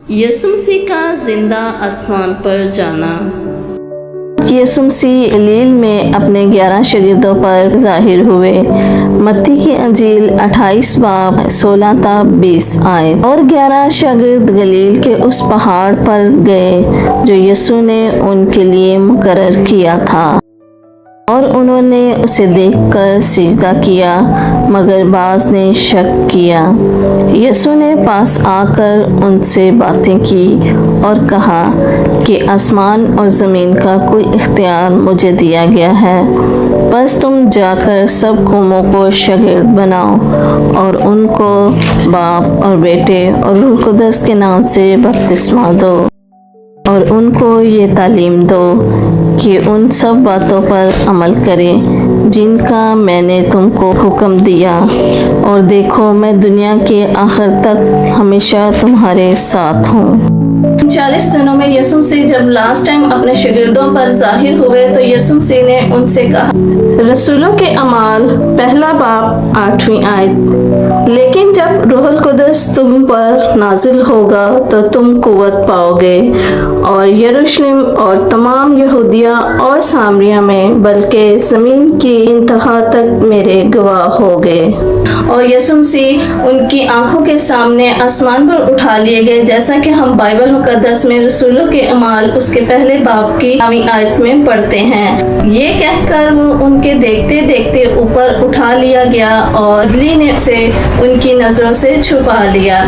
یسوع مسیح کا زندہ آسمان پر جانا۔ یسوع مسیح گلیل میں اپنے 11 شاگردوں پر ظاہر ہوئے۔ متی کی انجیل 28 باب 16 تا 20 آیت۔ اور 11 شاگرد گلیل کے اس پہاڑ پر گئے جو یسوع نے ان کے لیے مقرر کیا تھا، اور انہوں نے اسے دیکھ کر سجدہ کیا، مگر بعض نے شک کیا۔ یسوع نے پاس آ کر ان سے باتیں کی اور کہا کہ آسمان اور زمین کا کل اختیار مجھے دیا گیا ہے، بس تم جا کر سب قوموں کو شاگرد بناؤ اور ان کو باپ اور بیٹے اور روح القدس کے نام سے بپتسمہ دو، اور ان کو یہ تعلیم دو کہ ان سب باتوں پر عمل کریں جن کا میں نے تم کو حکم دیا، اور دیکھو میں دنیا کے آخر تک ہمیشہ تمہارے ساتھ ہوں۔ 40 دنوں میں یسوع مسیح جب لاسٹ ٹائم اپنے شاگردوں پر ظاہر ہوئے تو یسوع مسیح نے ان سے کہا، رسولوں کے اعمال 1 باب 8 آیت، لیکن جب روح القدس تم پر نازل ہوگا تو تم قوت پاؤ گے، اور یروشلم اور تمام یہودیہ اور سامریہ میں بلکہ زمین کی انتہا تک میرے گواہ ہوگے۔ اور یسوع مسیح ان کی آنکھوں کے سامنے آسمان پر اٹھا لیے گئے، جیسا کہ ہم بائبل مقدس میں رسولوں کے اعمال اس کے 1 باب کی 9 آیت میں پڑھتے ہیں۔ یہ کہہ کر وہ ان کے دیکھتے دیکھتے اوپر اٹھا لیا گیا، اور بجلی نے اسے ان کی نظروں سے چھپا لیا۔